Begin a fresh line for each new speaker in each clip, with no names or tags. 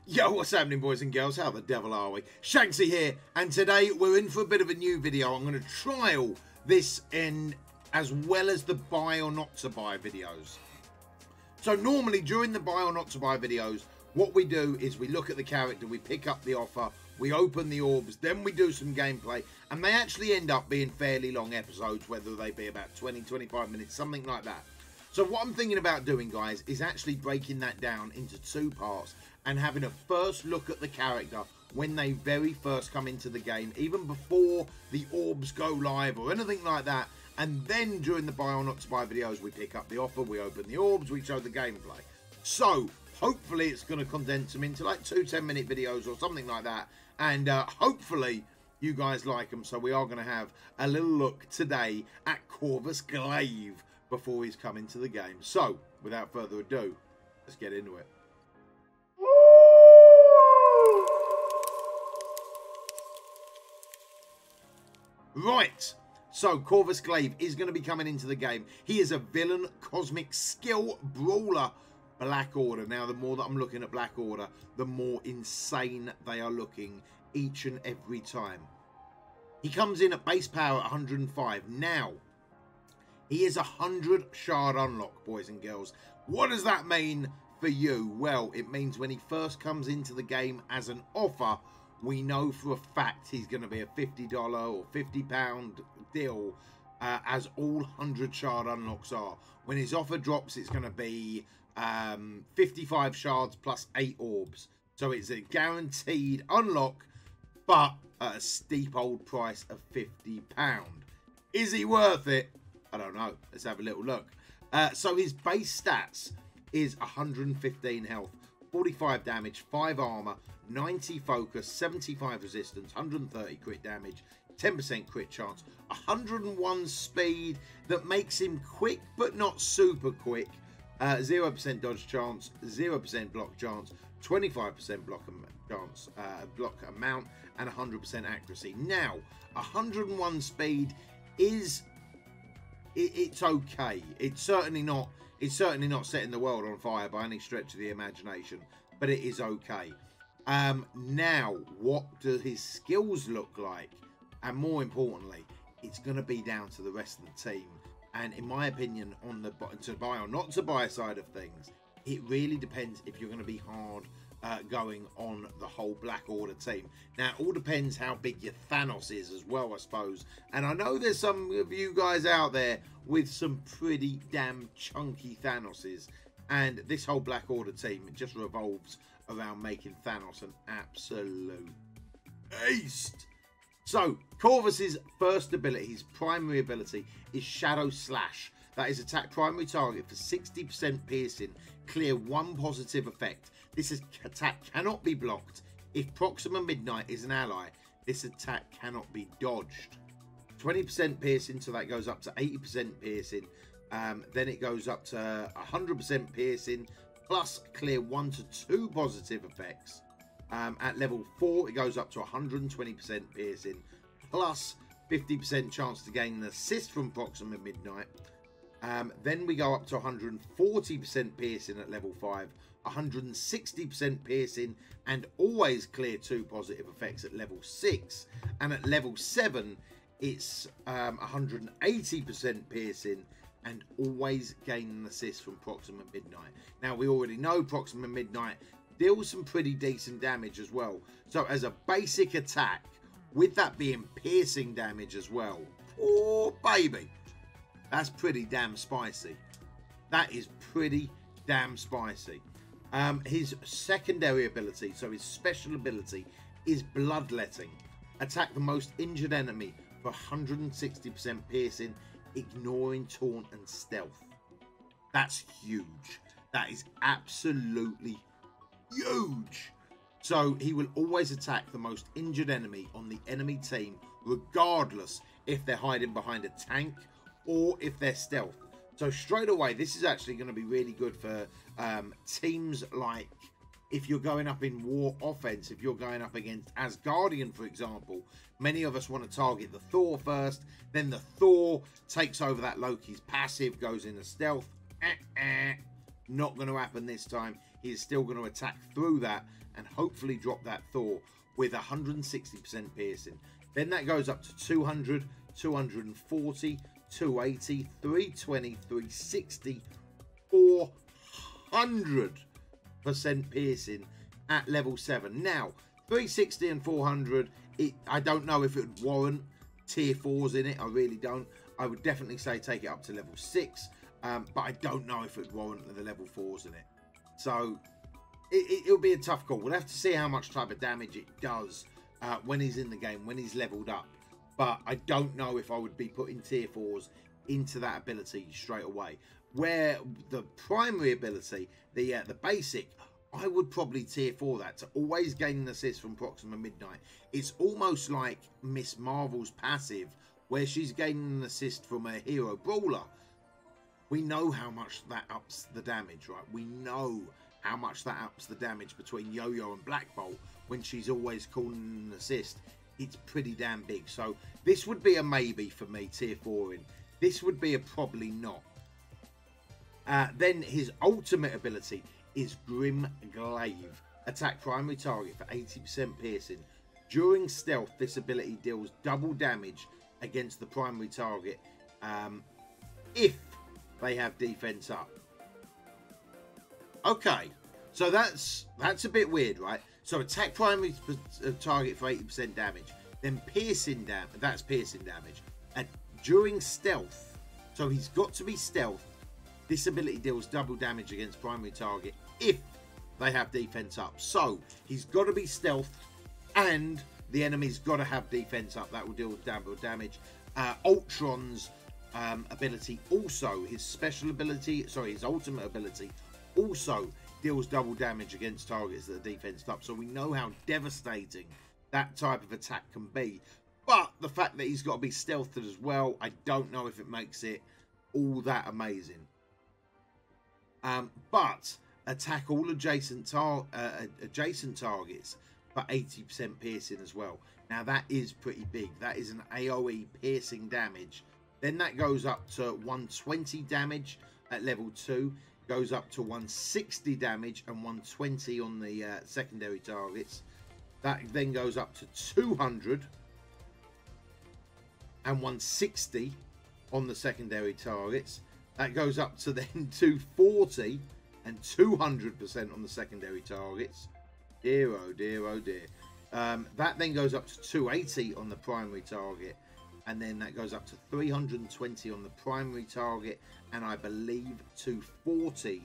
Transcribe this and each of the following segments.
Yo, what's happening, boys and girls? How the devil are we? Shanksy here, and today we're in for a bit of a new video. I'm going to trial this in as well as the buy or not to buy videos. So normally during the buy or not to buy videos, what we do is we look at the character, we pick up the offer, we open the orbs, then we do some gameplay, and they actually end up being fairly long episodes, whether they be about 20-25 minutes, something like that. So what I'm thinking about doing, guys, is actually breaking that down into two parts and having a first look at the character when they very first come into the game, even before the orbs go live or anything like that. And then during the buy or not to buy videos, we pick up the offer, we open the orbs, we show the gameplay. So hopefully it's going to condense them into like 2 10-minute videos or something like that. And hopefully you guys like them. So we are going to have a little look today at Corvus Glaive before he's come into the game. So without further ado, let's get into it. Right, so Corvus Glaive is going to be coming into the game. He is a villain, cosmic skill brawler, Black Order. Now, the more that I'm looking at Black Order, the more insane they are looking each and every time. He comes in at base power 105. Now, he is 100 shard unlock, boys and girls. What does that mean for you? Well, it means when he first comes into the game as an offer, we know for a fact he's going to be a $50 or £50 deal, as all 100 shard unlocks are. When his offer drops, it's going to be 55 shards plus 8 orbs. So it's a guaranteed unlock, but at a steep old price of £50. Is he worth it? I don't know. Let's have a little look. So his base stats is 115 health, 45 damage, 5 armor, 90 focus, 75 resistance, 130 crit damage, 10% crit chance, 101 speed that makes him quick but not super quick, 0% dodge chance, 0% block chance, 25% block chance, block amount, and 100% accuracy. Now, 101 speed is it's okay. It's certainly not setting the world on fire by any stretch of the imagination, but it is okay. Now, what do his skills look like? And more importantly, it's going to be down to the rest of the team. And in my opinion, on the to buy or not to buy side of things, it really depends if you're going to be hard going on the whole Black Order team. Now, it all depends how big your Thanos is as well, I suppose. And I know there's some of you guys out there with some pretty damn chunky Thanoses. And this whole Black Order team, it just revolves around making Thanos an absolute beast. So, Corvus's first ability, his primary ability, is Shadow Slash. That is attack primary target for 60% piercing, clear 1 positive effect. This attack cannot be blocked. If Proxima Midnight is an ally, this attack cannot be dodged. 20% piercing, so that goes up to 80% piercing. Then it goes up to 100% piercing, plus clear 1 to 2 positive effects. At level 4, it goes up to 120% piercing, plus 50% chance to gain an assist from Proxima Midnight. Then we go up to 140% piercing at level 5, 160% piercing, and always clear 2 positive effects at level 6. And at level 7, it's 180% piercing, and always gain an assist from Proxima Midnight. Now, we already know Proxima Midnight deals some pretty decent damage as well. So as a basic attack, with that being piercing damage as well, oh baby, that's pretty damn spicy. That is pretty damn spicy. His secondary ability, so his special ability, is Bloodletting. Attack the most injured enemy for 160% piercing, ignoring taunt and stealth. That's huge. That is absolutely huge. So he will always attack the most injured enemy on the enemy team, regardless if they're hiding behind a tank or if they're stealth. So straight away, this is actually going to be really good for teams like if you're going up in war offense, if you're going up against Asgardian, for example. Many of us want to target the Thor first, then the Thor takes over that Loki's passive, goes into stealth. Not going to happen this time. he is still going to attack through that and hopefully drop that Thor with 160% piercing. Then that goes up to 200, 240, 280, 320, 360, 400% piercing at level 7. Now, 360 and 400, I don't know if it would warrant tier 4s in it. I really don't. I would definitely say take it up to level 6, but I don't know if it would warrant the level 4s in it. So it'll be a tough call. We'll have to see how much type of damage it does when he's in the game, when he's leveled up. But I don't know if I would be putting tier 4s into that ability straight away. Where the primary ability, the basic, I would probably tier 4 that to always gain an assist from Proxima Midnight. It's almost like Miss Marvel's passive, where she's gaining an assist from a hero brawler. We know how much that ups the damage, right? We know how much that ups the damage between Yo-Yo and Black Bolt when she's always calling an assist. It's pretty damn big. So this would be a maybe for me, tier 4 in. This would be a probably not. Then his ultimate ability is Grim Glaive. Attack primary target for 80% piercing. During stealth, this ability deals double damage against the primary target if they have defense up. Okay, so that's a bit weird, right? So attack primary target for 80% damage, then piercing damage. That's piercing damage. And during stealth, so he's got to be stealth. This ability deals double damage against primary target if they have defense up. So he's got to be stealth, and the enemy's got to have defense up. That will deal double damage. Ultron's ability also, his special ability, sorry, his ultimate ability also deals double damage against targets that are defensed up. So we know how devastating that type of attack can be. But the fact that he's got to be stealthed as well, I don't know if it makes it all that amazing. But attack all adjacent targets for 80% piercing as well. Now that is pretty big. That is an AoE piercing damage. Then that goes up to 120 damage at level 2. Goes up to 160 damage and 120 on the secondary targets. That then goes up to 200 and 160 on the secondary targets. That goes up to then 240 and 200% on the secondary targets. Dear, oh dear, oh dear. That then goes up to 280 on the primary target. And then that goes up to 320 on the primary target. And I believe 240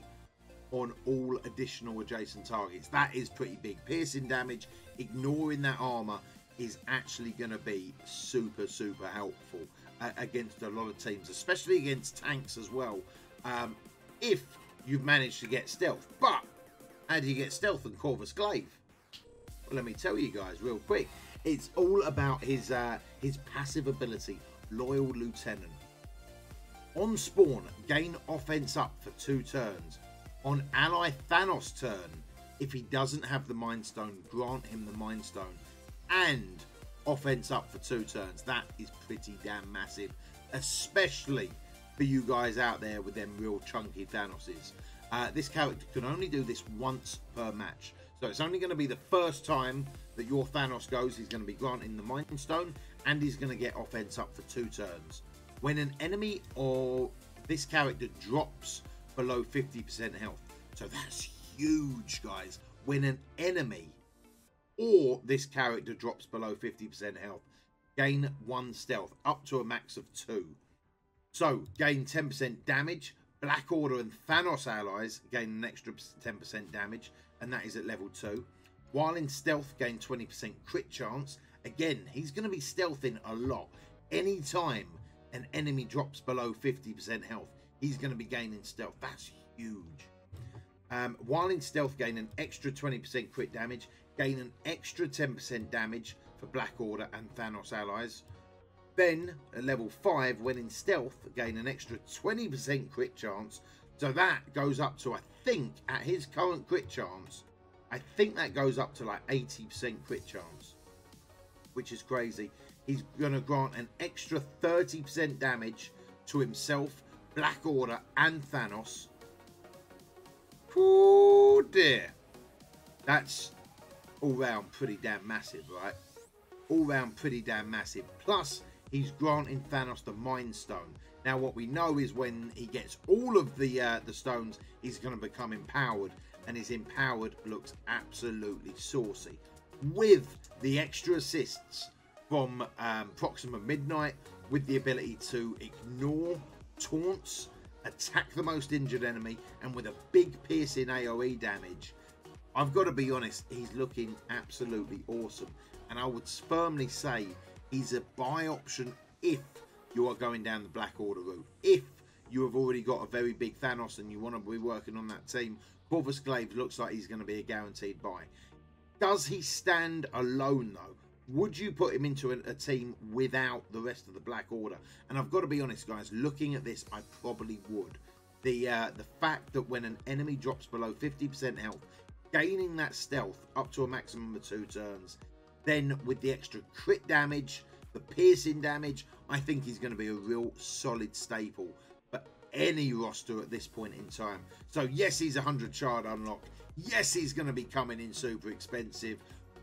on all additional adjacent targets. That is pretty big. Piercing damage, ignoring that armor, is actually going to be super, super helpful against a lot of teams, especially against tanks as well, if you've managed to get stealth. But how do you get stealth in Corvus Glaive? Well, let me tell you guys real quick. It's all about his passive ability, Loyal Lieutenant. On spawn, gain offense up for 2 turns. On ally Thanos turn, if he doesn't have the Mind Stone, grant him the Mind Stone. And offense up for 2 turns. That is pretty damn massive, especially for you guys out there with them real chunky Thanoses. This character can only do this once per match. So it's only going to be the first time that your Thanos goes. He's going to be granting the Mind Stone, and he's going to get offense up for 2 turns. When an enemy or this character drops below 50% health. So that's huge, guys. When an enemy or this character drops below 50% health, gain 1 stealth, up to a max of 2. So gain 10% damage. Black Order and Thanos allies gain an extra 10% damage, and that is at level 2. While in stealth, gain 20% crit chance. Again, he's going to be stealthing a lot. Anytime an enemy drops below 50% health, he's going to be gaining stealth. That's huge. While in stealth, gain an extra 20% crit damage. Gain an extra 10% damage for Black Order and Thanos allies. Then, at level 5, when in stealth, gain an extra 20% crit chance. So that goes up to, I think, at his current crit chance, I think that goes up to like 80% crit chance, which is crazy. He's going to grant an extra 30% damage to himself, Black Order, and Thanos. Oh dear. That's all round pretty damn massive, right? All round pretty damn massive. Plus, he's granting Thanos the Mind Stone. Now, what we know is when he gets all of the stones, he's going to become empowered, and his empowered looks absolutely saucy. With the extra assists from Proxima Midnight, with the ability to ignore taunts, attack the most injured enemy, and with a big piercing AoE damage, I've got to be honest, he's looking absolutely awesome. And I would firmly say he's a buy option if you are going down the Black Order route. If you have already got a very big Thanos and you want to be working on that team, Corvus Glaive looks like he's going to be a guaranteed buy. Does he stand alone though? Would you put him into a team without the rest of the Black Order? And I've got to be honest, guys, looking at this, I probably would. The fact that when an enemy drops below 50% health, gaining that stealth up to a maximum of 2 turns, then with the extra crit damage, the piercing damage, I think he's going to be a real solid staple for any roster at this point in time. So yes, he's 100 shard unlock. Yes, he's going to be coming in super expensive.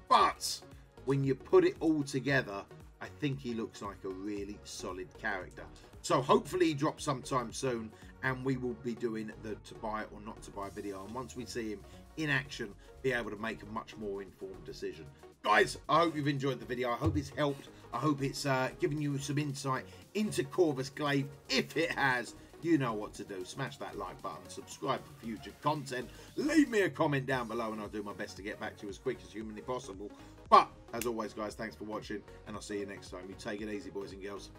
But when you put it all together, I think he looks like a really solid character. So hopefully he drops sometime soon, and we will be doing the to buy or not to buy video. And once we see him in action, be able to make a much more informed decision. Guys, I hope you've enjoyed the video. I hope it's helped. I hope it's given you some insight into Corvus Glaive. If it has, you know what to do. Smash that like button, subscribe for future content, leave me a comment down below, and I'll do my best to get back to you as quick as humanly possible. But as always, guys, thanks for watching, and I'll see you next time. You take it easy, boys and girls.